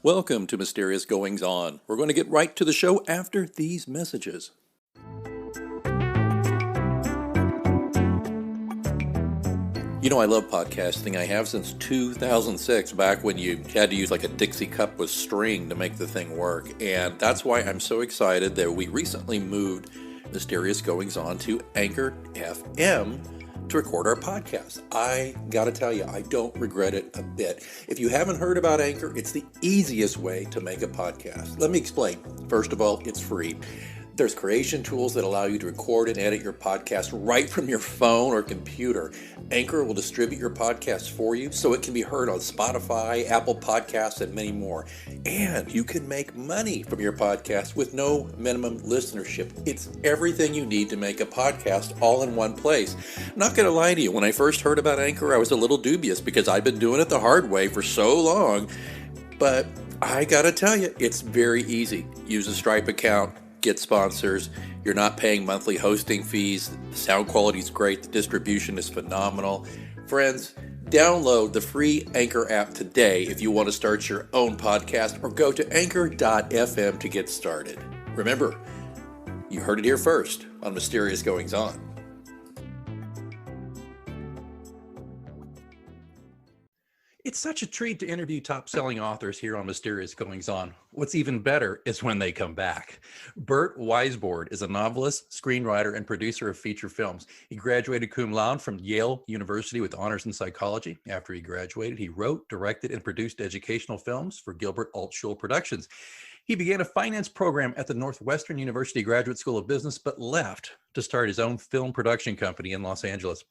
Welcome to Mysterious Goings On. We're going to get right to the show after these messages. You know, I love podcasting. I have since 2006, back when you had to use like a Dixie cup with string to make the thing work. And that's why I'm so excited that we recently moved Mysterious Goings On to AnchorFM to record our podcast. I gotta tell you, I don't regret it a bit. If you haven't heard about Anchor, it's the easiest way to make a podcast. Let me explain. First of all, it's free. There's creation tools that allow you to record and edit your podcast right from your phone or computer. Anchor will distribute your podcast for you so it can be heard on Spotify, Apple Podcasts, and many more. And you can make money from your podcast with no minimum listenership. It's everything you need to make a podcast all in one place. I'm not going to lie to you, when I first heard about Anchor, I was a little dubious because I've been doing it the hard way for so long. But I got to tell you, it's very easy. Use a Stripe account. Get sponsors. You're not paying monthly hosting fees. The sound quality is great. The distribution is phenomenal. Friends, download the free Anchor app today if you want to start your own podcast, or go to anchor.fm to get started. Remember, you heard it here first on Mysterious Goings On. It's such a treat to interview top-selling authors here on Mysterious Goings On. What's even better is when they come back. Burt Weissbourd is a novelist, screenwriter, and producer of feature films. He graduated cum laude from Yale University with honors in psychology. After he graduated, he wrote, directed, and produced educational films for Gilbert Altschul Productions. He began a finance program at the Northwestern University Graduate School of Business, but left to start his own film production company in Los Angeles.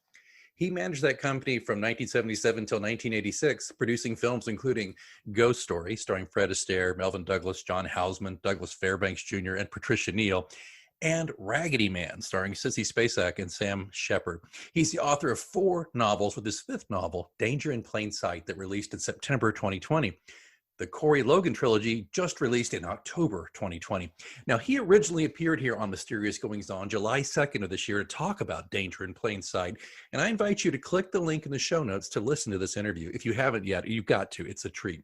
He managed that company from 1977 until 1986, producing films including Ghost Story, starring Fred Astaire, Melvin Douglas, John Houseman, Douglas Fairbanks Jr., and Patricia Neal, and Raggedy Man, starring Sissy Spacek and Sam Shepard. He's the author of 4 novels, with his 5th novel, Danger in Plain Sight, that released in September 2020. The Corey Logan trilogy just released in October 2020. Now, he originally appeared here on Mysterious Goings On July 2nd of this year to talk about Danger in Plain Sight, and I invite you to click the link in the show notes to listen to this interview. If you haven't yet, you've got to. It's a treat.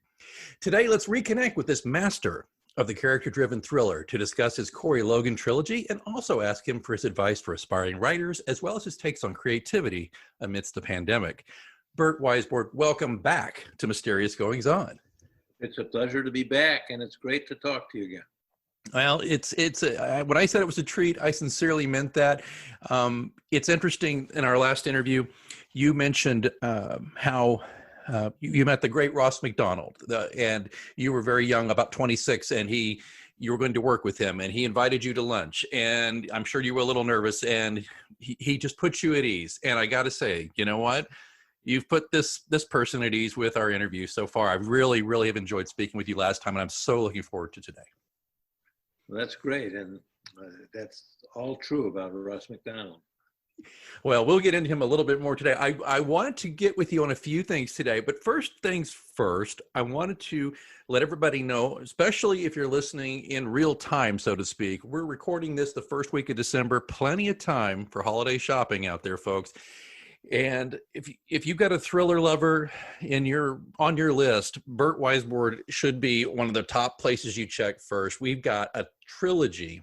Today, let's reconnect with this master of the character-driven thriller to discuss his Corey Logan trilogy, and also ask him for his advice for aspiring writers, as well as his takes on creativity amidst the pandemic. Burt Weissbourd, welcome back to Mysterious Goings On. It's a pleasure to be back, and it's great to talk to you again. Well, when I said it was a treat, I sincerely meant that. It's interesting, in our last interview, you mentioned how you met the great Ross McDonald, and you were very young, about 26, and you were going to work with him, and he invited you to lunch, and I'm sure you were a little nervous, and he just put you at ease. And I got to say, you know what? You've put this person at ease with our interview so far. I really, really have enjoyed speaking with you last time, and I'm so looking forward to today. Well, that's great, and that's all true about Ross McDonald. Well, we'll get into him a little bit more today. I wanted to get with you on a few things today, but first things first, I wanted to let everybody know, especially if you're listening in real time, so to speak, we're recording this the first week of December, plenty of time for holiday shopping out there, folks. And if you've got a thriller lover on your list, Burt Weissbourd should be one of the top places you check first. We've got a trilogy.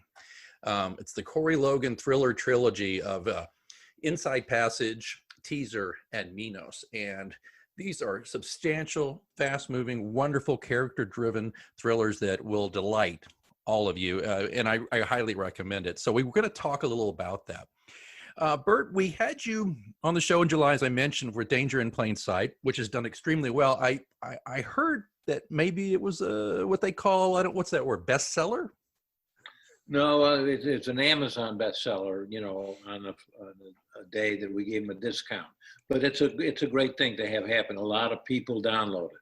It's the Corey Logan thriller trilogy of Inside Passage, Teaser, and Minos. And these are substantial, fast-moving, wonderful, character-driven thrillers that will delight all of you. And I highly recommend it. So we're going to talk a little about that. Burt, we had you on the show in July, as I mentioned, for Danger in Plain Sight, which has done extremely well. I heard that maybe it was what they call, what's that word, bestseller? No, it's an Amazon bestseller, on a day that we gave them a discount. But it's a great thing to have happen. A lot of people download it.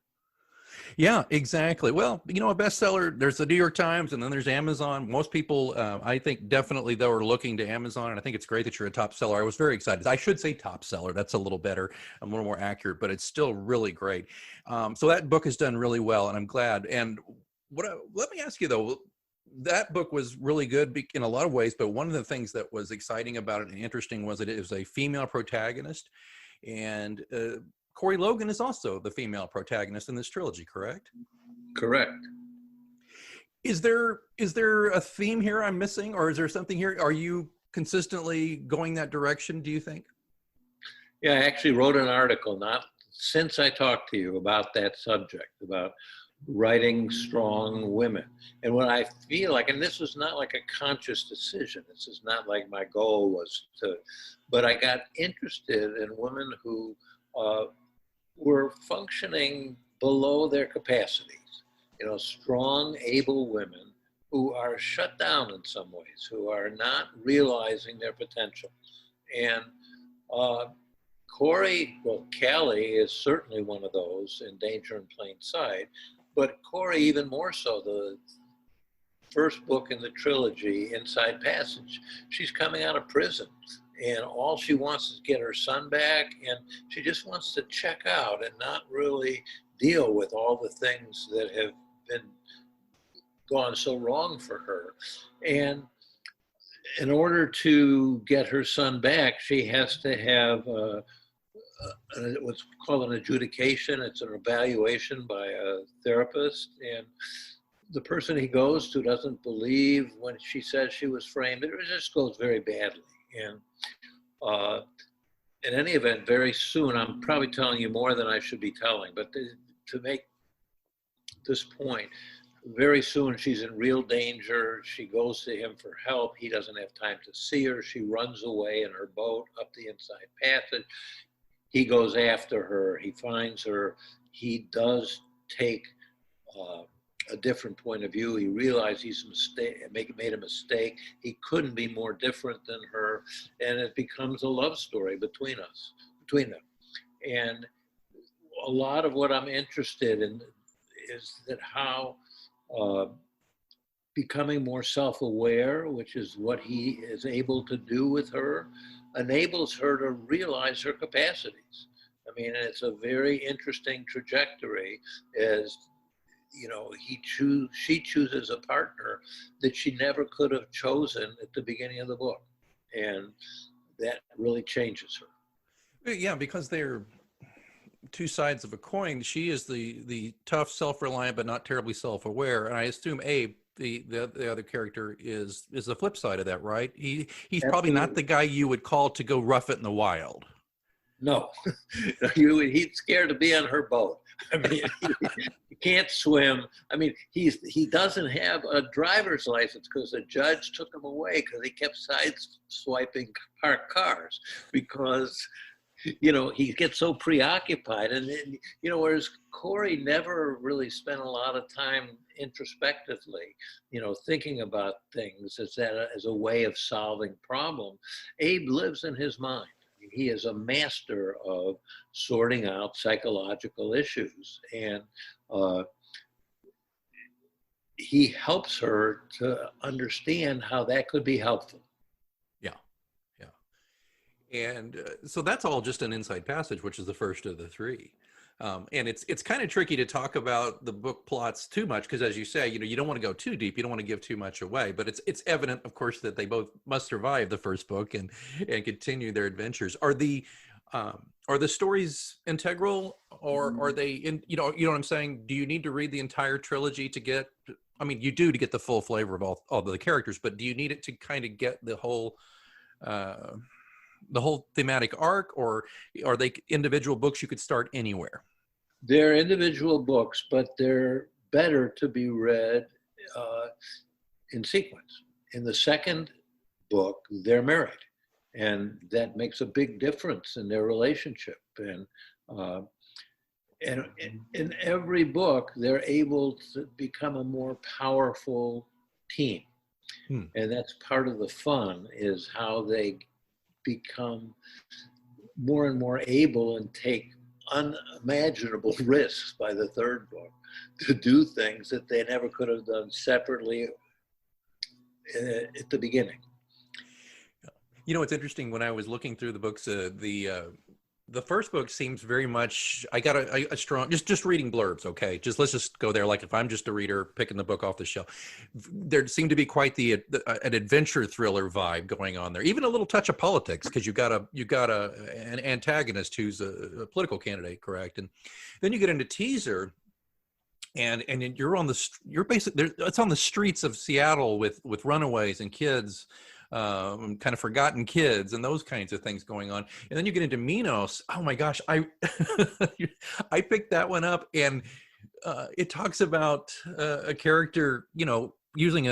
Yeah, exactly. Well, you know, a bestseller, there's the New York Times and then there's Amazon. Most people, I think definitely though are looking to Amazon. And I think it's great that you're a top seller. I was very excited. I should say top seller. That's a little better, a little more accurate, but it's still really great. So that book has done really well and I'm glad. And let me ask you though, that book was really good in a lot of ways, but one of the things that was exciting about it and interesting was that it was a female protagonist. And Corey Logan is also the female protagonist in this trilogy, correct? Correct. Is there a theme here I'm missing, or is there something here? Are you consistently going that direction, do you think? Yeah, I actually wrote an article not since I talked to you about that subject, about writing strong women. And what I feel like, and this was not like a conscious decision, this is not like my goal was to, but I got interested in women who were functioning below their capacities. You know, strong, able women who are shut down in some ways, who are not realizing their potential. And Callie is certainly one of those in Danger in Plain Sight, but Corey even more so. The first book in the trilogy, Inside Passage, she's coming out of prison and all she wants is get her son back, and she just wants to check out and not really deal with all the things that have been gone so wrong for her. And in order to get her son back, she has to have what's called an adjudication. It's an evaluation by a therapist, and the person he goes to doesn't believe when she says she was framed. It just goes very badly. And in any event, very soon, I'm probably telling you more than I should be telling, but to make this point, very soon she's in real danger. She goes to him for help. He doesn't have time to see her. She runs away in her boat up the Inside Passage. He goes after her. He finds her. He does take a different point of view. He realized he's made a mistake. He couldn't be more different than her, and it becomes a love story between them. And a lot of what I'm interested in is that how becoming more self-aware, which is what he is able to do with her, enables her to realize her capacities. I mean, it's a very interesting trajectory as, you know, she chooses a partner that she never could have chosen at the beginning of the book. And that really changes her. Yeah, because they're two sides of a coin. She is the tough, self-reliant, but not terribly self-aware. And I assume Abe, the other character, is the flip side of that, right? He's Absolutely. Probably not the guy you would call to go rough it in the wild. No, he's scared to be on her boat. I mean, he can't swim. I mean, he doesn't have a driver's license because the judge took him away because he kept sideswiping parked cars because, you know, he gets so preoccupied. And, you know, whereas Corey never really spent a lot of time introspectively, you know, thinking about things as a way of solving problems. Abe lives in his mind. He is a master of sorting out psychological issues, and he helps her to understand how that could be helpful. Yeah, yeah. And so that's all just an Inside Passage, which is the first of the three. And it's kind of tricky to talk about the book plots too much because, as you say, you know, you don't want to go too deep. You don't want to give too much away. But it's evident, of course, that they both must survive the first book and continue their adventures. Are the stories integral, or are they in? You know what I'm saying? Do you need to read the entire trilogy to get? I mean, you do to get the full flavor of all the characters, but do you need it to kind of get the whole thematic arc, or are they individual books you could start anywhere? They're individual books, but they're better to be read in sequence. In the second book, they're married, and that makes a big difference in their relationship. And in every book, they're able to become a more powerful team. And that's part of the fun, is how they become more and more able and take unimaginable risks by the third book to do things that they never could have done separately at the beginning. You know, it's interesting when I was looking through the books, the first book seems very much, I got a strong, just reading blurbs, okay? Let's just go there. Like if I'm just a reader picking the book off the shelf, there seemed to be quite an adventure thriller vibe going on there. Even a little touch of politics, because you got an antagonist who's a political candidate, correct? And then you get into teaser, and you're basically, it's on the streets of Seattle with runaways and kids, kind of forgotten kids and those kinds of things going on. And then you get into Minos. Oh my gosh, I I picked that one up, and it talks about a character, using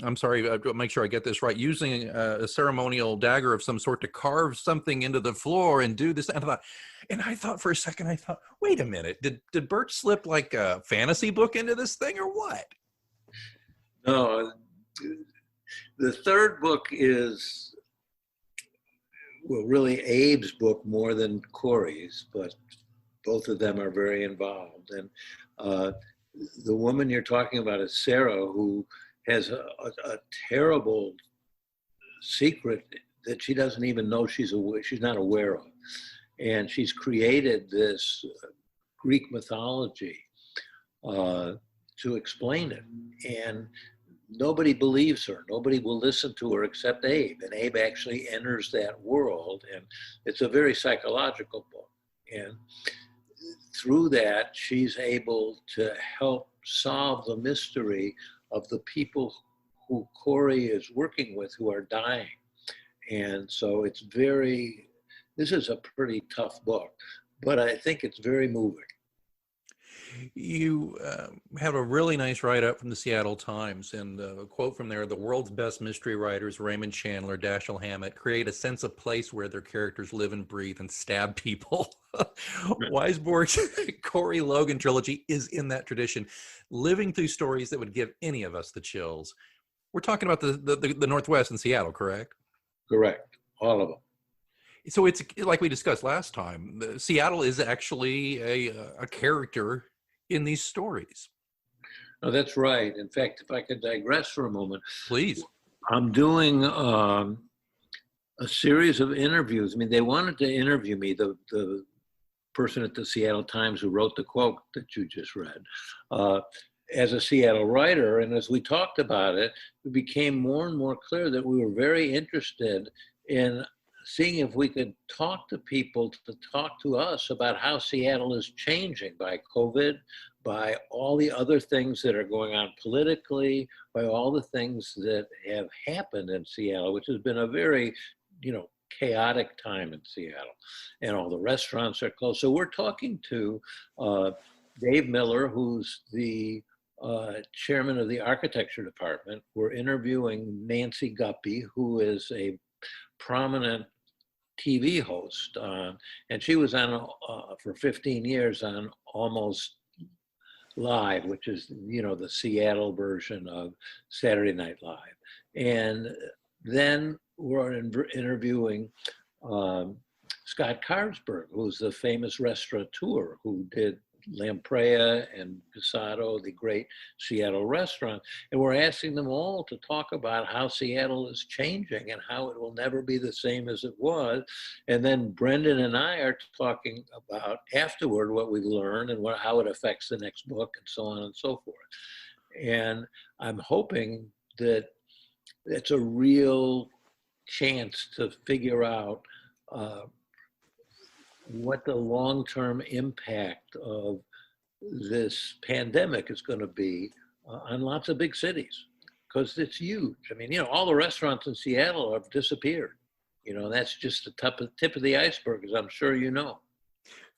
I'm sorry, I'll make sure I get this right, using a ceremonial dagger of some sort to carve something into the floor and do this. And I thought for a second, wait a minute, did Burt slip like a fantasy book into this thing or what? No, the third book is, well, really Abe's book more than Corey's, but both of them are very involved. And the woman you're talking about is Sarah, who has a terrible secret that she doesn't even know she's not aware of. And she's created this Greek mythology to explain it. And nobody believes her. Nobody will listen to her except Abe. And Abe actually enters that world. And it's a very psychological book. And through that, she's able to help solve the mystery of the people who Corey is working with who are dying. And so this is a pretty tough book, but I think it's very moving. You have a really nice write-up from the Seattle Times, and a quote from there: "The world's best mystery writers, Raymond Chandler, Dashiell Hammett, create a sense of place where their characters live and breathe and stab people." Weissbourd's Corey Logan trilogy is in that tradition, living through stories that would give any of us the chills. We're talking about the Northwest and Seattle, correct? Correct, all of them. So it's like we discussed last time, Seattle is actually a character in these stories. No, that's right. In fact, if I could digress for a moment. Please. I'm doing a series of interviews. I mean, they wanted to interview me, the person at the Seattle Times who wrote the quote that you just read, as a Seattle writer. And as we talked about it, it became more and more clear that we were very interested in seeing if we could talk to people to talk to us about how Seattle is changing by COVID, by all the other things that are going on politically, by all the things that have happened in Seattle, which has been a very, chaotic time in Seattle. And all the restaurants are closed. So we're talking to Dave Miller, who's the chairman of the architecture department. We're interviewing Nancy Guppy, who is a prominent TV host, and she was on for 15 years on Almost Live, which is the Seattle version of Saturday Night Live. And then we're interviewing Scott Carlsberg, who's the famous restaurateur who did Lamprey and Pisado, the great Seattle restaurant. And we're asking them all to talk about how Seattle is changing and how it will never be the same as it was. And then Brendan and I are talking about afterward what we learned and how it affects the next book and so on and so forth. And I'm hoping that it's a real chance to figure out what the long-term impact of this pandemic is going to be on lots of big cities, because it's huge. I mean, all the restaurants in Seattle have disappeared. That's just the tip of the iceberg, as I'm sure you know.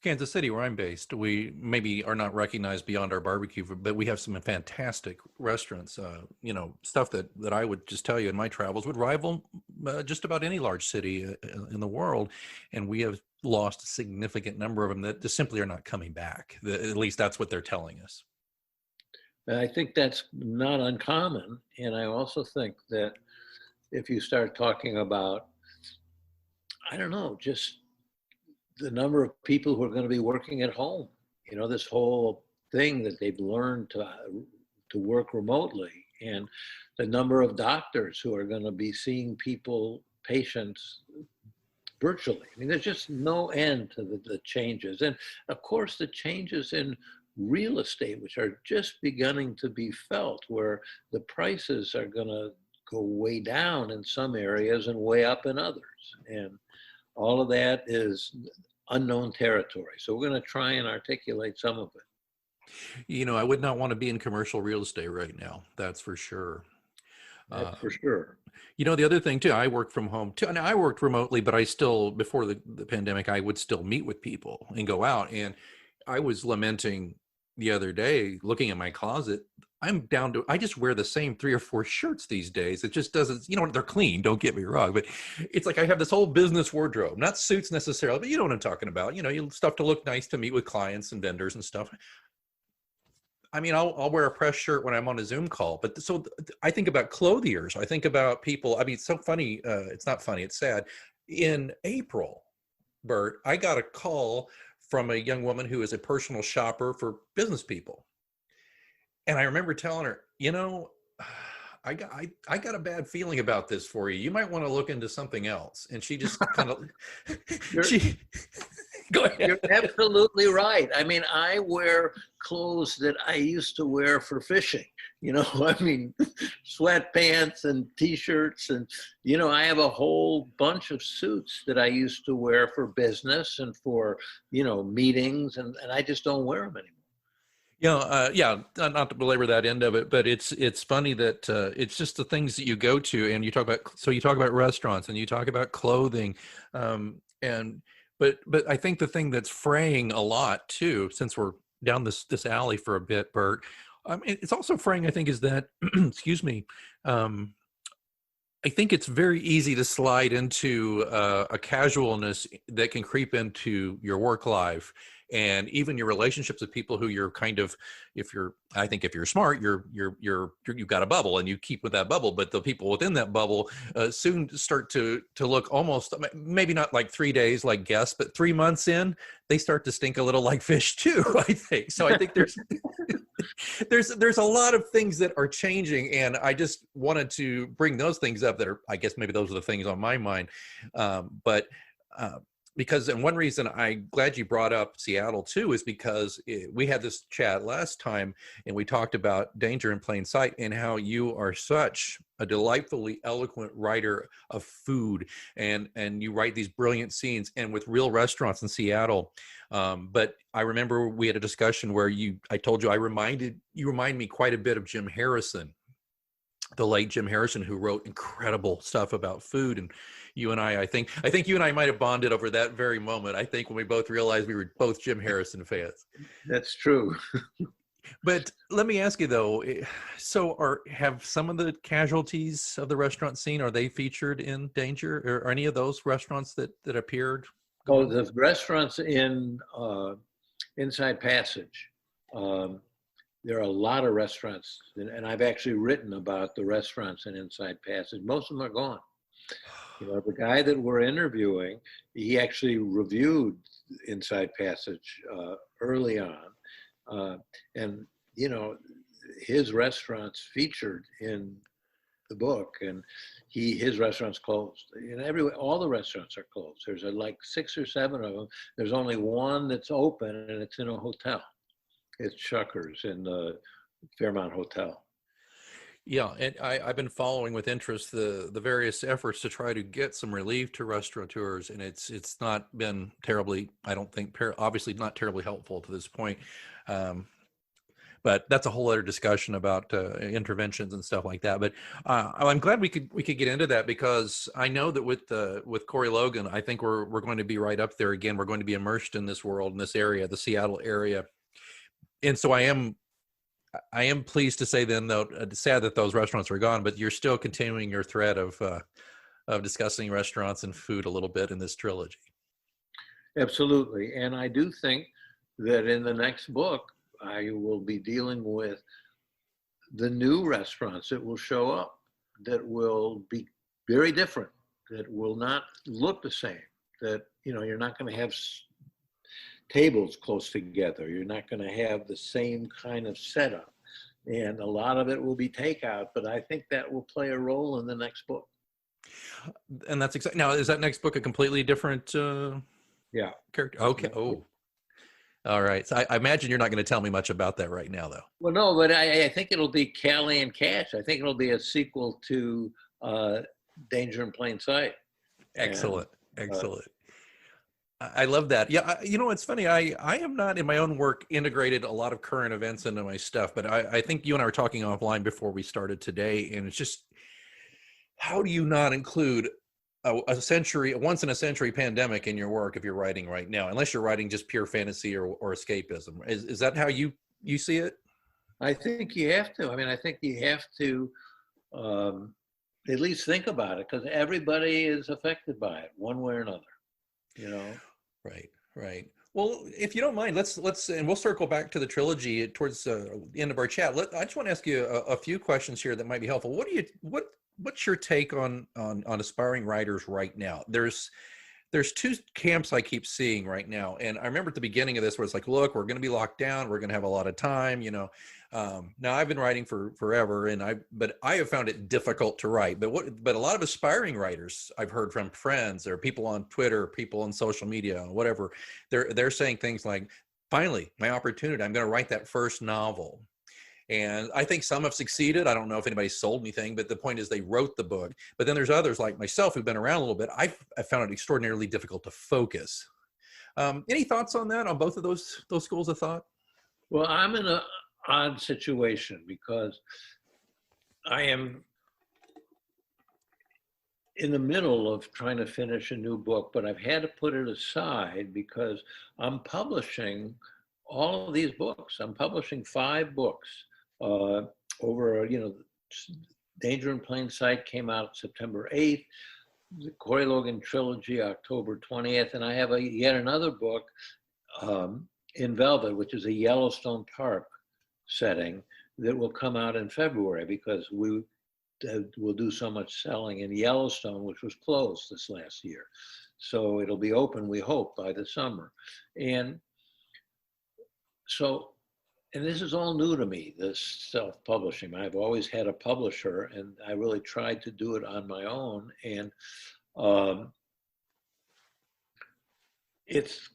Kansas City, where I'm based, we maybe are not recognized beyond our barbecue, but we have some fantastic restaurants. Stuff that I would just tell you in my travels would rival just about any large city in the world. And we have lost a significant number of them that just simply are not coming back. At least that's what they're telling us. I think that's not uncommon. And I also think that if you start talking about, I don't know, just the number of people who are going to be working at home, this whole thing that they've learned to work remotely, and the number of doctors who are going to be seeing patients virtually. I mean, there's just no end to the changes. And of course, the changes in real estate, which are just beginning to be felt, where the prices are going to go way down in some areas and way up in others. And all of that is unknown territory. So we're going to try and articulate some of it. I would not want to be in commercial real estate right now. That's for sure. That's for sure. The other thing too, I work from home too. And I worked remotely, but I still, before the pandemic, I would still meet with people and go out. And I was lamenting the other day, looking at my closet, I just wear the same 3 or 4 shirts these days. It just doesn't, they're clean, don't get me wrong, but it's like I have this whole business wardrobe, not suits necessarily, but you know what I'm talking about. Stuff to look nice to meet with clients and vendors and stuff. I mean, I'll wear a press shirt when I'm on a Zoom call, but so I think about clothiers. I think about people. I mean, it's so funny. It's not funny. It's sad. In April, Burt, I got a call from a young woman who is a personal shopper for business people. And I remember telling her, I got a bad feeling about this for you. You might want to look into something else. And she just kind of, go ahead. You're absolutely right. I mean, I wear clothes that I used to wear for fishing. I mean, sweatpants and T-shirts. And, I have a whole bunch of suits that I used to wear for business and for, meetings. And I just don't wear them anymore. Not to belabor that end of it, but it's funny that it's just the things that you go to, and you talk about restaurants and you talk about clothing, but I think the thing that's fraying a lot too, since we're down this alley for a bit, Burt, it's also fraying, I think, is that excuse me, I think it's very easy to slide into a casualness that can creep into your work life and even your relationships with people who you're kind of, if you're smart, you've got a bubble and you keep with that bubble, but the people within that bubble soon start to look almost, maybe not like 3 days like guests, but 3 months in, they start to stink a little like fish too, I think. So I think there's a lot of things that are changing, and I just wanted to bring those things up that are, I guess maybe those are the things on my mind. Because, and one reason I'm glad you brought up Seattle too is because we had this chat last time and we talked about danger in plain sight and how you are such a delightfully eloquent writer of food, and you write these brilliant scenes and with real restaurants in Seattle. But I remember we had a discussion where I told you you remind me quite a bit of Jim Harrison, the late Jim Harrison, who wrote incredible stuff about food. And you and I think you and I might have bonded over that very moment. I think when we both realized we were both Jim Harrison fans. That's true. But let me ask you though, so have some of the casualties of the restaurant scene, are they featured in Danger, or are any of those restaurants that appeared? Oh, the restaurants in Inside Passage. There are a lot of restaurants, and I've actually written about the restaurants in Inside Passage. Most of them are gone. The guy that we're interviewing, he actually reviewed Inside Passage early on. And, his restaurants featured in the book, and his restaurant's closed. All the restaurants are closed. There's like 6 or 7 of them. There's only one that's open, and it's in a hotel. It's Shuckers in the Fairmont Hotel. Yeah, and I've been following with interest the various efforts to try to get some relief to restaurateurs, and it's not been terribly, I don't think, obviously not terribly helpful to this point. But that's a whole other discussion about interventions and stuff like that. But I'm glad we could get into that, because I know that with Corey Logan, I think we're going to be right up there again. We're going to be immersed in this world, in this area, the Seattle area. And so I am pleased to say then, though, sad that those restaurants are gone, but you're still continuing your thread of discussing restaurants and food a little bit in this trilogy. Absolutely. And I do think that in the next book, I will be dealing with the new restaurants that will show up, that will be very different, that will not look the same, that, you're not going to have tables close together. You're not going to have the same kind of setup. And a lot of it will be takeout, but I think that will play a role in the next book. And that's exciting. Now, is that next book a completely different Yeah. character? Okay. Oh, all right. So I imagine you're not going to tell me much about that right now, though. Well, no, but I think it'll be Callie and Cash. I think it'll be a sequel to Danger in Plain Sight. Excellent. Excellent. I love that. Yeah, you know, it's funny. I am not in my own work integrated a lot of current events into my stuff, but I think you and I were talking offline before we started today, and it's just, how do you not include a once in a century pandemic in your work if you're writing right now, unless you're writing just pure fantasy or escapism? Is that how you see it? I think you have to. I mean, I think you have to at least think about it, because everybody is affected by it one way or another, you know? Right. Well, if you don't mind, let's and we'll circle back to the trilogy towards the end of our chat. I just want to ask you a few questions here that might be helpful. What's your take on aspiring writers right now? There's two camps I keep seeing right now, and I remember at the beginning of this where it's like, look, we're going to be locked down, we're going to have a lot of time, you know. Now I've been writing for forever, but I have found it difficult to write. But a lot of aspiring writers I've heard from friends or people on Twitter, people on social media, whatever, they're saying things like, finally, my opportunity, I'm going to write that first novel. And I think some have succeeded. I don't know if anybody sold anything, but the point is they wrote the book. But then there's others like myself who've been around a little bit. I found it extraordinarily difficult to focus. Any thoughts on that, on both of those schools of thought? Well, I'm in an odd situation because I am in the middle of trying to finish a new book, but I've had to put it aside because I'm publishing all of these books. I'm publishing 5 books over, you know, Danger in Plain Sight came out September 8th, the Corey Logan trilogy, October 20th, and I have yet another book in Velvet, which is a Yellowstone Park setting that will come out in February, because we will do so much selling in Yellowstone, which was closed this last year. So it'll be open, we hope, by the summer. And so, and this is all new to me, this self-publishing. I've always had a publisher, and I really tried to do it on my own. And it's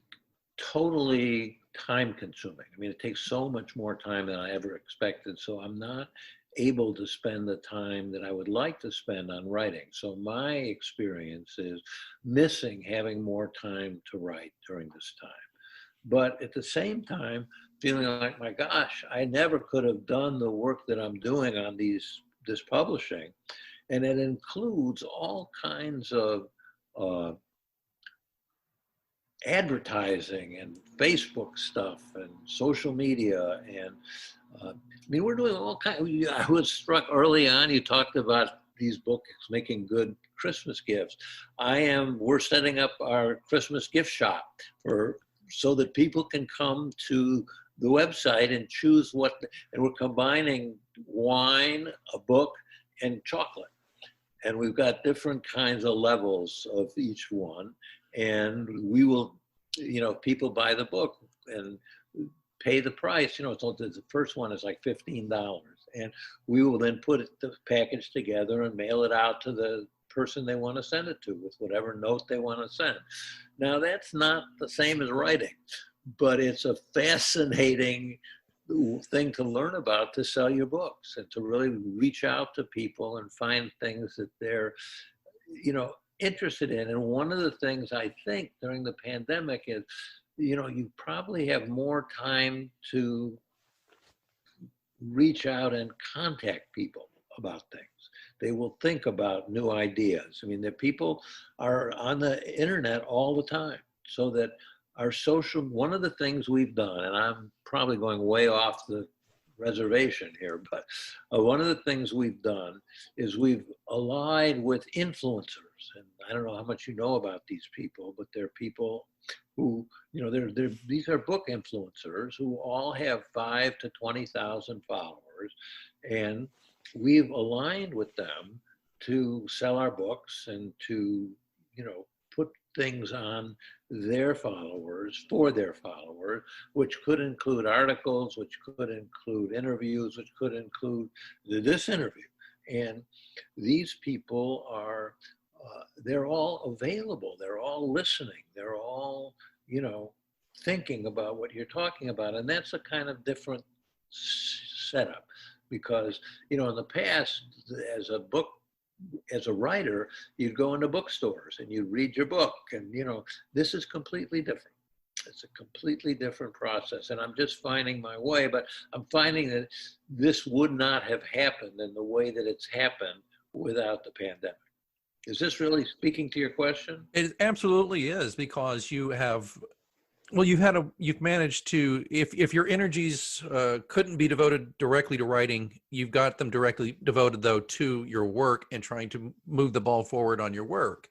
totally time consuming. I mean, it takes so much more time than I ever expected. So I'm not able to spend the time that I would like to spend on writing. So my experience is missing having more time to write during this time. But at the same time, feeling like, my gosh, I never could have done the work that I'm doing on this publishing. And it includes all kinds of advertising and Facebook stuff and social media. And I mean, we're doing all kinds. I was struck early on, you talked about these books making good Christmas gifts. We're setting up our Christmas gift shop so that people can come to the website and choose and we're combining wine, a book, and chocolate. And we've got different kinds of levels of each one. And we will, you know, people buy the book and pay the price, you know, so the first one is like $15. And we will then put the package together and mail it out to the person they want to send it to with whatever note they want to send. Now, that's not the same as writing, but it's a fascinating thing to learn about, to sell your books and to really reach out to people and find things that they're, you know, interested in. And one of the things I think during the pandemic is, you know, you probably have more time to reach out and contact people about things. They will think about new ideas. I mean, the people are on the internet all the time, so that one of the things we've done, and I'm probably going way off the reservation here, but one of the things we've done is we've allied with influencers. And I don't know how much you know about these people, but they're people who, you know, these are book influencers who all have 5,000 to 20,000 followers. And we've aligned with them to sell our books and to, you know, put things on their followers for their followers, which could include articles, which could include interviews, which could include this interview. And these people are, they're all available. They're all listening. They're all, thinking about what you're talking about. And that's a kind of different setup because, in the past, as a writer, you'd go into bookstores and you'd read your book. And, this is completely different. It's a completely different process. And I'm just finding my way, but I'm finding that this would not have happened in the way that it's happened without the pandemic. Is this really speaking to your question? It absolutely is, because you've managed to, if your energies couldn't be devoted directly to writing, you've got them directly devoted though to your work and trying to move the ball forward on your work,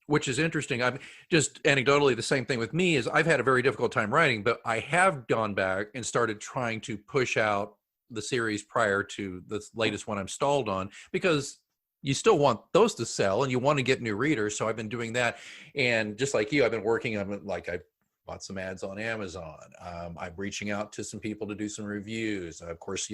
which is interesting. I'm just anecdotally, the same thing with me is I've had a very difficult time writing, but I have gone back and started trying to push out the series prior to the latest one I'm stalled on, because you still want those to sell and you want to get new readers. So I've been doing that. And just like you, I've been working on, like, I bought some ads on Amazon. I'm reaching out to some people to do some reviews. Of course,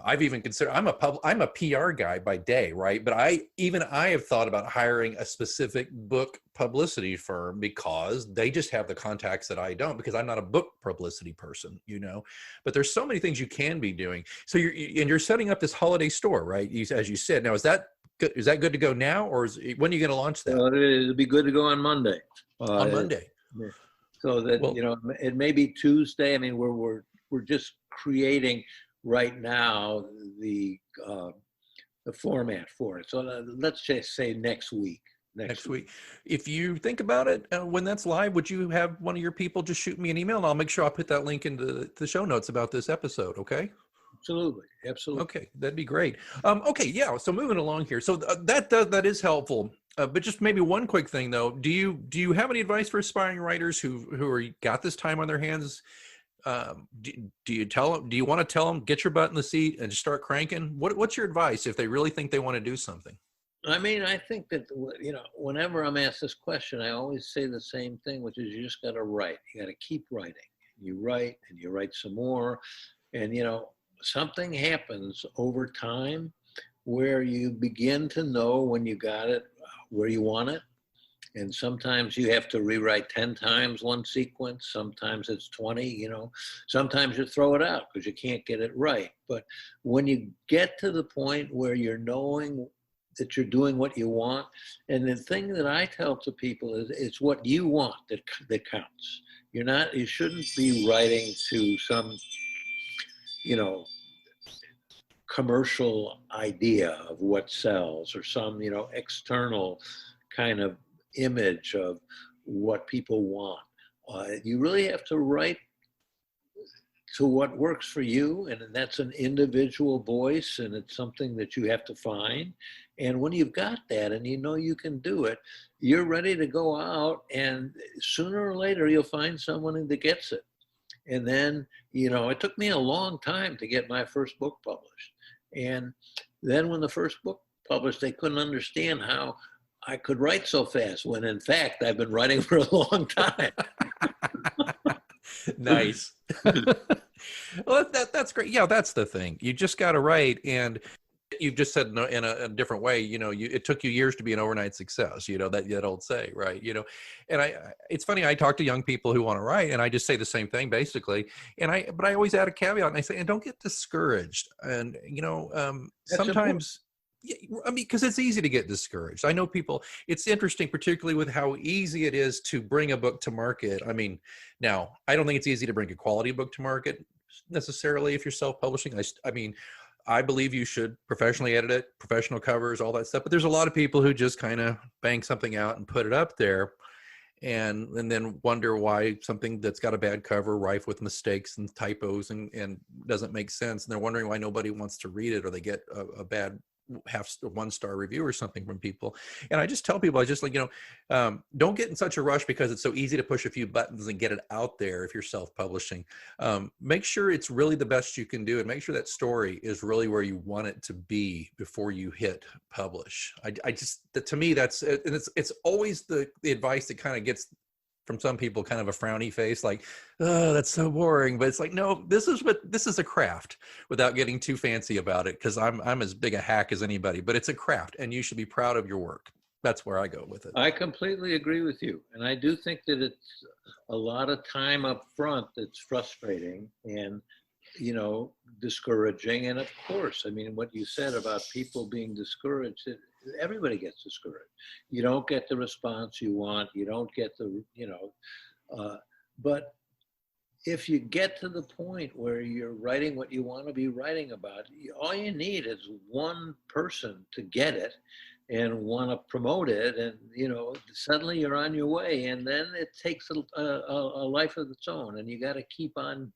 I've even considered, I'm a PR guy by day, right? But I have thought about hiring a specific book publicity firm because they just have the contacts that I don't, because I'm not a book publicity person, but there's so many things you can be doing. So you're setting up this holiday store, right? As you said. Now, is that good to go now, or when are you going to launch that? It'll be good to go on Monday. On Monday. So that, it may be Tuesday. I mean, we're just creating right now the format for it. So let's just say next week. Next week. If you think about it, when that's live, would you have one of your people just shoot me an email, and I'll make sure I'll put that link into the show notes about this episode. Okay. Absolutely. Okay, that'd be great. Okay, yeah. So moving along here, so that is helpful. But just maybe one quick thing though, do you have any advice for aspiring writers who are got this time on their hands? Do you want to tell them, get your butt in the seat and just start cranking? What's your advice if they really think they want to do something? I mean, I think that, whenever I'm asked this question, I always say the same thing, which is you just got to write. You got to keep writing. You write and you write some more. And, something happens over time where you begin to know when you got it, where you want it. And sometimes you have to rewrite 10 times one sequence. Sometimes it's 20, sometimes you throw it out because you can't get it right. But when you get to the point where you're knowing that you're doing what you want, and the thing that I tell to people is it's what you want that counts. You shouldn't be writing to some, commercial idea of what sells, or some, external kind of image of what people want. You really have to write to what works for you, and that's an individual voice, and it's something that you have to find. And when you've got that and you can do it, you're ready to go out, and sooner or later you'll find someone that gets it. And then, it took me a long time to get my first book published. And then when the first book published, they couldn't understand how I could write so fast, when in fact I've been writing for a long time. Nice. Well, that's great. Yeah, that's the thing. You just got to write, and you've just said in a different way. It took you years to be an overnight success. That old say, right? And it's funny. I talk to young people who want to write, and I just say the same thing basically. But I always add a caveat, and I say, and don't get discouraged. And sometimes. Yeah, I mean, because it's easy to get discouraged. I know people, it's interesting, particularly with how easy it is to bring a book to market. I mean, now, I don't think it's easy to bring a quality book to market necessarily if you're self-publishing. I believe you should professionally edit it, professional covers, all that stuff. But there's a lot of people who just kind of bang something out and put it up there, and then wonder why something that's got a bad cover, rife with mistakes and typos and doesn't make sense. And they're wondering why nobody wants to read it, or they get a bad one-star review or something from people. And I just tell people, I just like, don't get in such a rush because it's so easy to push a few buttons and get it out there if you're self-publishing. Make sure it's really the best you can do, and make sure that story is really where you want it to be before you hit publish. I just, to me, that's, and it's always the advice that kind of gets from some people kind of a frowny face, like, oh, that's so boring. But it's like, no, this is a craft, without getting too fancy about it, because I'm as big a hack as anybody, but it's a craft and you should be proud of your work. That's where I go with it. I completely agree with you. And I do think that it's a lot of time up front that's frustrating and, discouraging. And of course, I mean, what you said about people being discouraged, everybody gets discouraged. You don't get the response you want. You don't get the, but if you get to the point where you're writing what you want to be writing about, all you need is one person to get it and want to promote it, and suddenly you're on your way. And then it takes a life of its own, and you got to keep on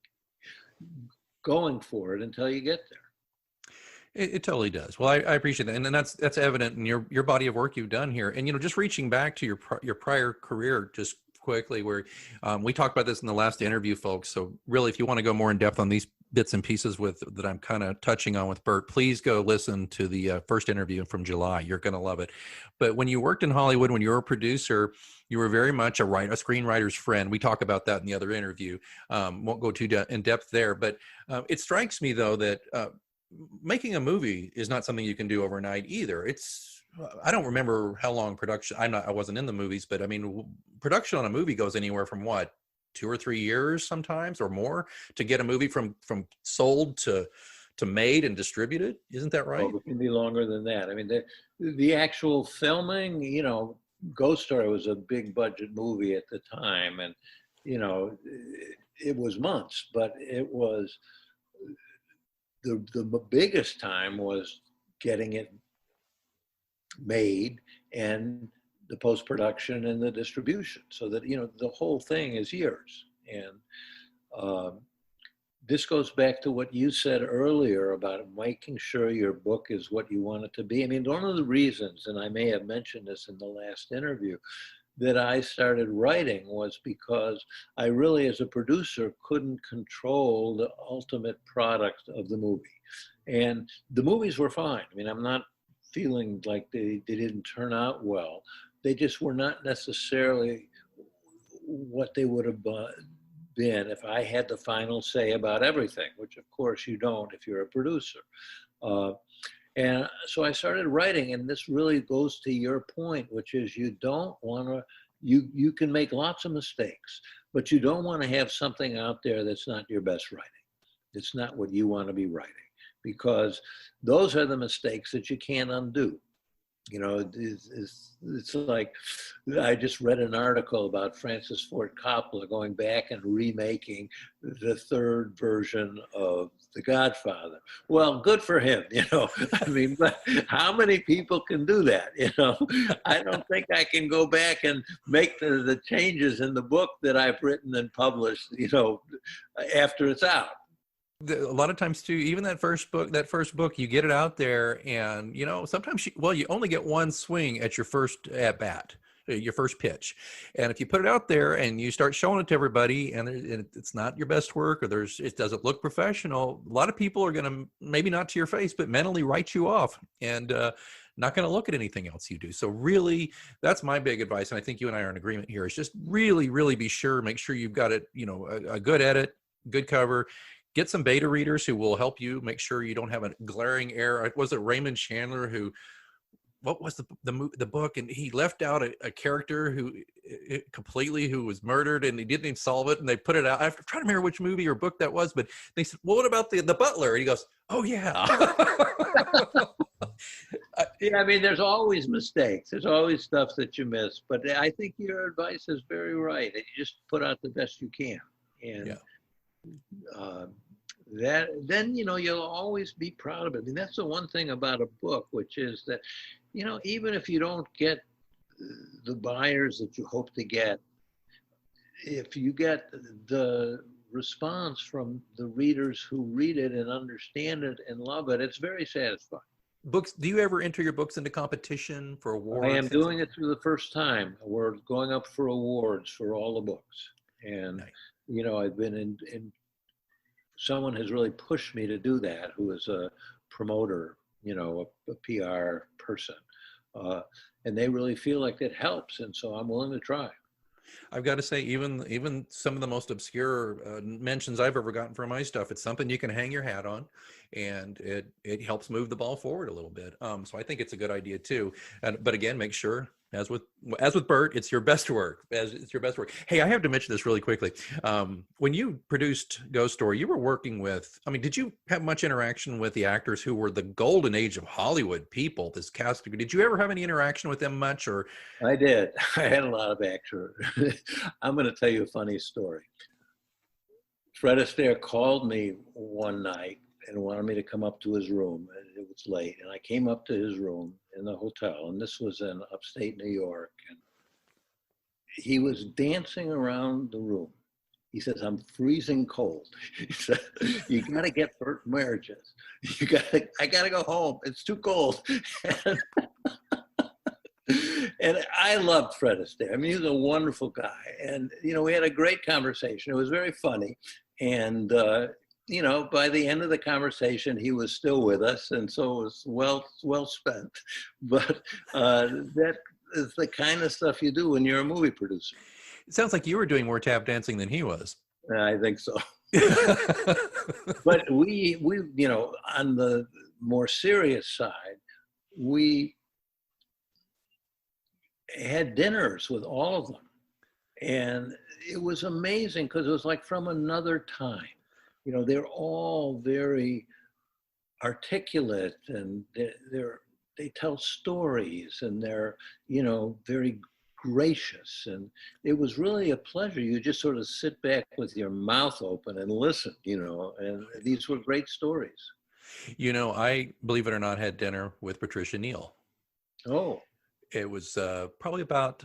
going for it until you get there. It totally does. Well, I appreciate that, and that's evident in your body of work you've done here. And just reaching back to your prior career, just quickly, where we talked about this in the last interview, folks. So really, if you want to go more in depth on these bits and pieces that I'm kind of touching on with Burt, please go listen to the first interview from July. You're going to love it. But when you worked in Hollywood, when you were a producer, you were very much a screenwriter's friend. We talk about that in the other interview. Won't go too in depth there, but it strikes me though that making a movie is not something you can do overnight either. I don't remember how long production. I wasn't in the movies, but I mean, production on a movie goes anywhere from 2 or 3 years sometimes, or more, to get a movie from sold to made and distributed. Isn't that right? Oh, it can be longer than that. I mean, the actual filming, Ghost Story was a big budget movie at the time, and it was months, but it was the biggest time was getting it made and the post-production and the distribution, so that the whole thing is years. And this goes back to what you said earlier about making sure your book is what you want it to be. I mean, one of the reasons, and I may have mentioned this in the last interview, that I started writing was because I really, as a producer, couldn't control the ultimate product of the movie. And the movies were fine. I mean, I'm not feeling like they didn't turn out well. They just were not necessarily what they would have been if I had the final say about everything, which of course you don't if you're a producer. And so I started writing, and this really goes to your point, which is you don't want to, you can make lots of mistakes, but you don't want to have something out there that's not your best writing. It's not what you want to be writing, because those are the mistakes that you can't undo. It's like, I just read an article about Francis Ford Coppola going back and remaking the third version of The Godfather. Well, good for him, I mean, but how many people can do that, I don't think I can go back and make the changes in the book that I've written and published, after it's out. A lot of times too, even that first book, you get it out there, and sometimes you only get one swing at your first at bat, your first pitch. And if you put it out there and you start showing it to everybody, and it's not your best work, or it doesn't look professional, a lot of people are going to, maybe not to your face, but mentally write you off, and not going to look at anything else you do. So really, that's my big advice, and I think you and I are in agreement here, is just really, really make sure you've got it, a good edit, good cover. Get some beta readers who will help you make sure you don't have a glaring error. Was it Raymond Chandler what was the book? And he left out a character who was murdered, and he didn't even solve it. And they put it out. I'm trying to remember which movie or book that was, but they said, well, what about the butler? And he goes, oh yeah. Yeah, I mean, there's always mistakes. There's always stuff that you miss. But I think your advice is very right. And you just put out the best you can. And then you'll always be proud of it. I mean, that's the one thing about a book, which is that even if you don't get the buyers that you hope to get, if you get the response from the readers who read it and understand it and love it, it's very satisfying. books, do you ever enter your books into competition for I am awards? doing it for the first time. We're going up for awards for all the books. And, Nice. I've been someone has really pushed me to do that, who is a promoter, a PR person. And they really feel like it helps. And so I'm willing to try. I've got to say, even some of the most obscure mentions I've ever gotten for my stuff, it's something you can hang your hat on, and it helps move the ball forward a little bit. So I think it's a good idea too. But again, make sure, as with Burt, it's your best work. It's your best work. Hey, I have to mention this really quickly. When you produced Ghost Story, you were working with. I mean, did you have much interaction with the actors who were the golden age of Hollywood people? This cast. Did you ever have any interaction with them much, or? I did. I had a lot of actors. I'm going to tell you a funny story. Fred Astaire called me one night and wanted me to come up to his room. It was late, and I came up to his room in the hotel, and this was in upstate New York. And he was dancing around the room. He says, "I'm freezing cold." He said, "You got to get Burt marriages. I got to go home. It's too cold." And I loved Fred Astaire. I mean, he was a wonderful guy. And, we had a great conversation. It was very funny. And, by the end of the conversation, he was still with us. And so it was well spent. But that is the kind of stuff you do when you're a movie producer. It sounds like you were doing more tap dancing than he was. I think so. But we, on the more serious side, we had dinners with all of them. And it was amazing because it was like from another time. They're all very articulate, and they tell stories, and they're, very gracious. And it was really a pleasure. You just sort of sit back with your mouth open and listen, and these were great stories. I, believe it or not, had dinner with Patricia Neal. Oh. It was probably about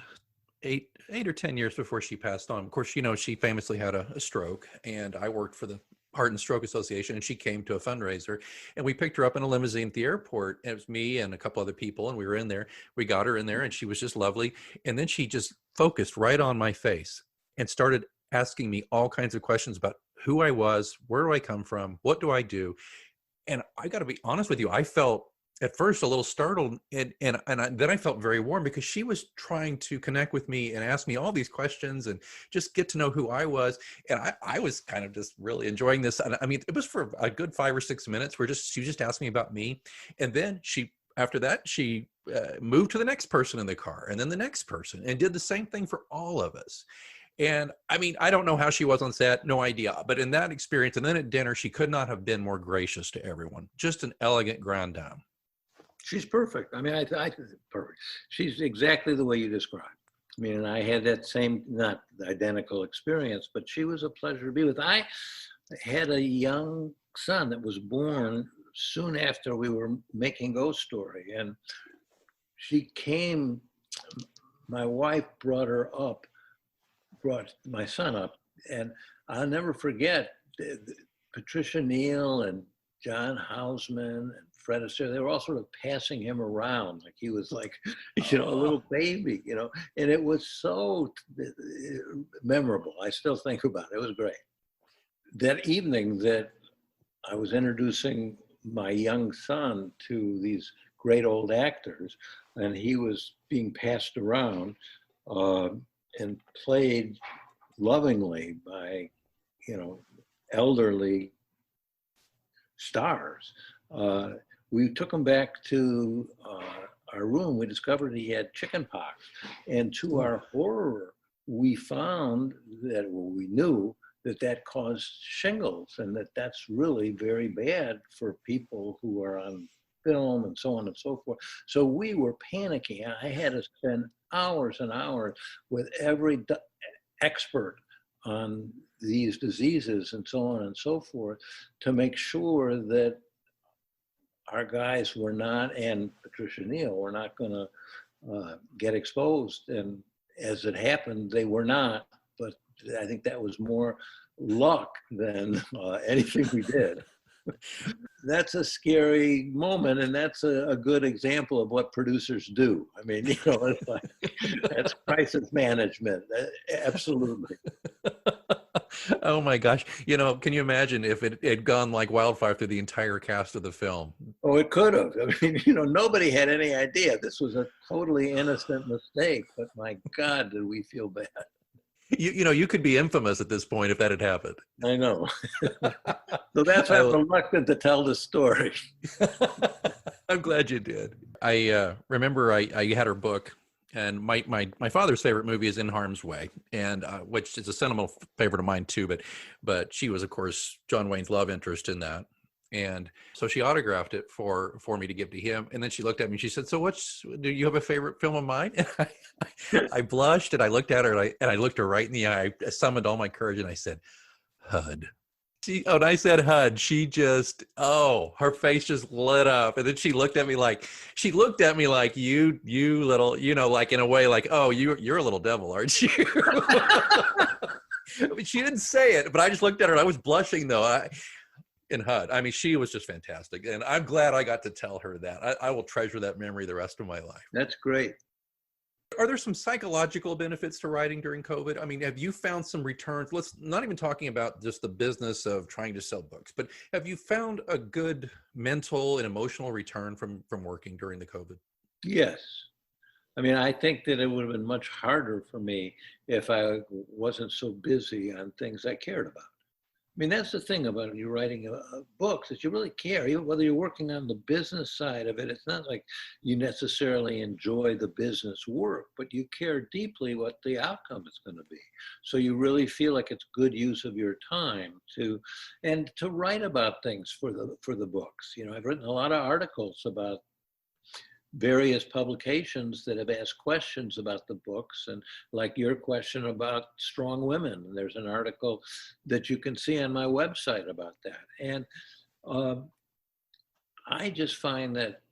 eight or 10 years before she passed on. Of course, she famously had a stroke, and I worked for the Heart and Stroke Association, and she came to a fundraiser, and we picked her up in a limousine at the airport. It was me and a couple other people, and we were in there. We got her in there, and she was just lovely. And then she just focused right on my face and started asking me all kinds of questions about who I was, where do I come from, what do I do? And I got to be honest with you, I felt at first a little startled, and then I felt very warm, because she was trying to connect with me and ask me all these questions and just get to know who I was. And I was kind of just really enjoying this. And I mean, it was for a good 5 or 6 minutes where she was just asking me about me. And then after that, she moved to the next person in the car, and then the next person, and did the same thing for all of us. And I mean, I don't know how she was on set, no idea. But in that experience, and then at dinner, she could not have been more gracious to everyone. Just an elegant grand dame. She's perfect. I mean, I think it's perfect. She's exactly the way you described. I mean, and I had that same, not identical experience, but she was a pleasure to be with. I had a young son that was born soon after we were making Ghost Story. And she came, my wife brought my son up. And I'll never forget Patricia Neal and John Houseman and Fred Astaire. They were all sort of passing him around like he was like, a little baby, and it was so memorable. I still think about it. It was great. That evening that I was introducing my young son to these great old actors, and he was being passed around and played lovingly by, elderly stars. We took him back to our room. We discovered he had chickenpox, and to our horror, we found that, we knew that caused shingles, and that's really very bad for people who are on film and so on and so forth. So we were panicking. I had to spend hours and hours with every expert on these diseases and so on and so forth to make sure that our guys were not, and Patricia Neal, were not going to get exposed. And as it happened, they were not. But I think that was more luck than anything we did. That's a scary moment, and that's a good example of what producers do. I mean, it's like that's crisis management. Absolutely. Oh my gosh. Can you imagine if it had gone like wildfire through the entire cast of the film? Oh, it could have. I mean, nobody had any idea. This was a totally innocent mistake, but my God, did we feel bad. You could be infamous at this point if that had happened. I know. So that's why I'm reluctant to tell the story. I'm glad you did. I remember I had her book, and my father's favorite movie is In Harm's Way, and which is a sentimental favorite of mine too. But she was, of course, John Wayne's love interest in that, and so she autographed it for me to give to him. And then she looked at me and she said, "So do you have a favorite film of mine?" And I blushed, and I looked at her, and I looked her right in the eye. I summoned all my courage, and I said, "HUD." And I said HUD, she just, her face just lit up. And then she looked at me like you little, like in a way like, oh, you're a little devil, aren't you? I mean, she didn't say it, but I just looked at her and I was blushing though. In HUD. I mean, she was just fantastic. And I'm glad I got to tell her that. I will treasure that memory the rest of my life. That's great. Are there some psychological benefits to writing during COVID? I mean, have you found some returns? Let's not even talking about just the business of trying to sell books, but have you found a good mental and emotional return from working during the COVID? Yes. I mean, I think that it would have been much harder for me if I wasn't so busy on things I cared about. I mean, that's the thing about you writing books, is you really care. Even whether you're working on the business side of it, it's not like you necessarily enjoy the business work, but you care deeply what the outcome is going to be. So you really feel like it's good use of your time to write about things for the books. I've written a lot of articles about various publications that have asked questions about the books, and like your question about strong women. There's an article that you can see on my website about that. And I just find that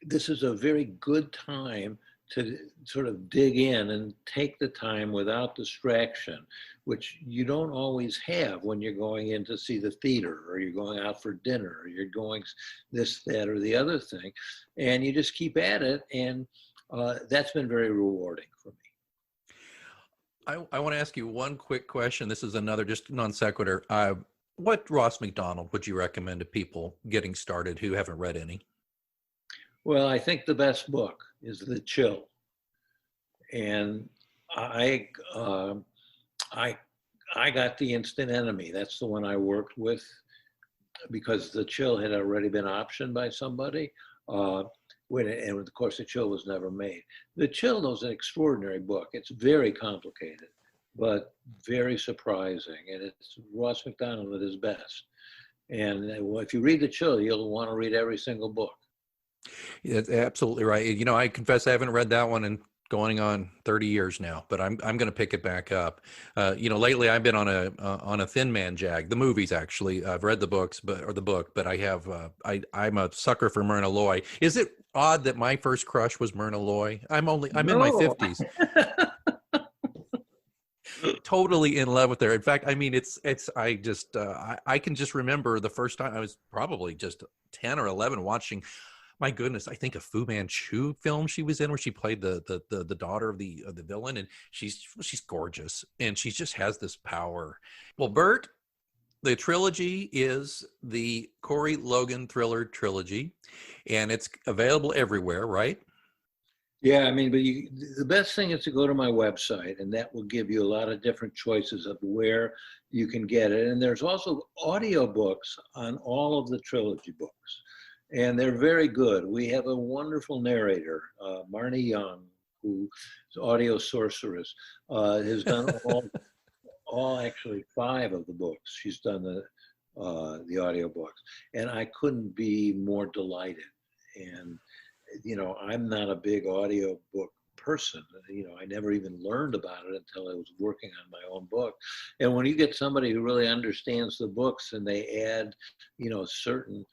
this is a very good time to sort of dig in and take the time without distraction, which you don't always have when you're going in to see the theater, or you're going out for dinner, or you're going this, that, or the other thing. And you just keep at it. And that's been very rewarding for me. I want to ask you one quick question. This is another just non sequitur. What Ross McDonald would you recommend to people getting started who haven't read any? Well, I think the best book is The Chill. And I got The Instant Enemy. That's the one I worked with, because The Chill had already been optioned by somebody. And of course, The Chill was never made. The Chill was an extraordinary book. It's very complicated, but very surprising. And it's Ross McDonald at his best. And if you read The Chill, you'll want to read every single book. Yeah, that's absolutely right. I confess I haven't read that one in going on 30 years now, but I'm going to pick it back up. Lately I've been on a Thin Man jag. The movies, actually. I've read the books, but I have I'm a sucker for Myrna Loy. Is it odd that my first crush was Myrna Loy? I'm in my 50s. Totally in love with her. In fact, I mean, I can just remember the first time I was probably just 10 or 11 watching. My goodness, I think a Fu Manchu film she was in, where she played the daughter of the villain, and she's gorgeous, and she just has this power. Well, Burt, the trilogy is the Corey Logan thriller trilogy, and it's available everywhere, right? Yeah, I mean, but the best thing is to go to my website, and that will give you a lot of different choices of where you can get it. And there's also audiobooks on all of the trilogy books, and they're very good. We have a wonderful narrator, Marnie Young, who's audio sorceress, has done all actually 5 of the books. She's done the audiobooks, and I couldn't be more delighted. And I'm not a big audiobook person. I never even learned about it until I was working on my own book. And when you get somebody who really understands the books and they add, a certain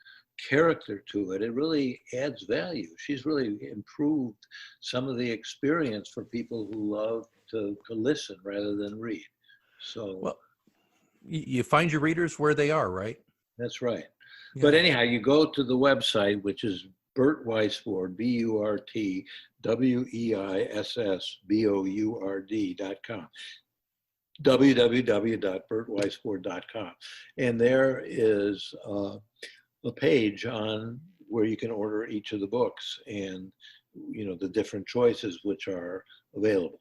character to it, it really adds value. She's really improved some of the experience for people who love to listen rather than read. So, well, you find your readers where they are, right? That's right. But anyhow, you go to the website, which is Burt Weissbourd, BurtWeissbourd.com, www.burtweissbourd.com. And there is a page on where you can order each of the books and, the different choices which are available.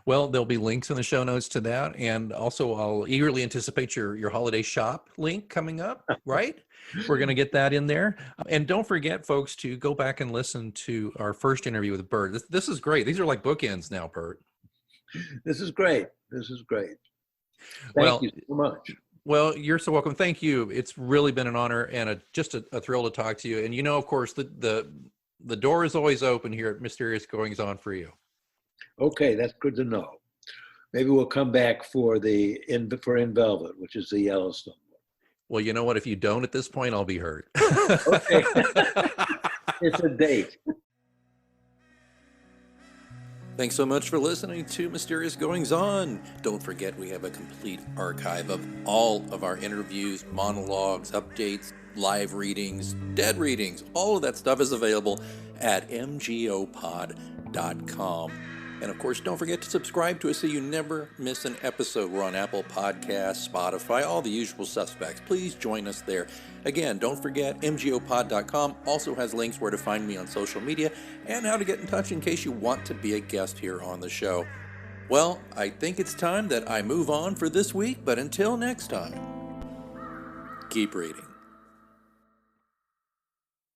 Well, there'll be links in the show notes to that. And also I'll eagerly anticipate your holiday shop link coming up, right? We're going to get that in there. And don't forget, folks, to go back and listen to our first interview with Burt. This is great. These are like bookends now, Burt. This is great. Thank you so much. Well, you're so welcome. Thank you. It's really been an honor and just a thrill to talk to you. And of course, the door is always open here at Mysterious Goings On for you. Okay, that's good to know. Maybe we'll come back for In Velvet, which is the Yellowstone book. Well, you know what? If you don't at this point, I'll be hurt. Okay. It's a date. Thanks so much for listening to Mysterious Goings On. Don't forget, we have a complete archive of all of our interviews, monologues, updates, live readings, dead readings. All of that stuff is available at mgopod.com. And of course, don't forget to subscribe to us so you never miss an episode. We're on Apple Podcasts, Spotify, all the usual suspects. Please join us there. Again, don't forget, mgopod.com also has links where to find me on social media and how to get in touch in case you want to be a guest here on the show. Well, I think it's time that I move on for this week, but until next time, keep reading.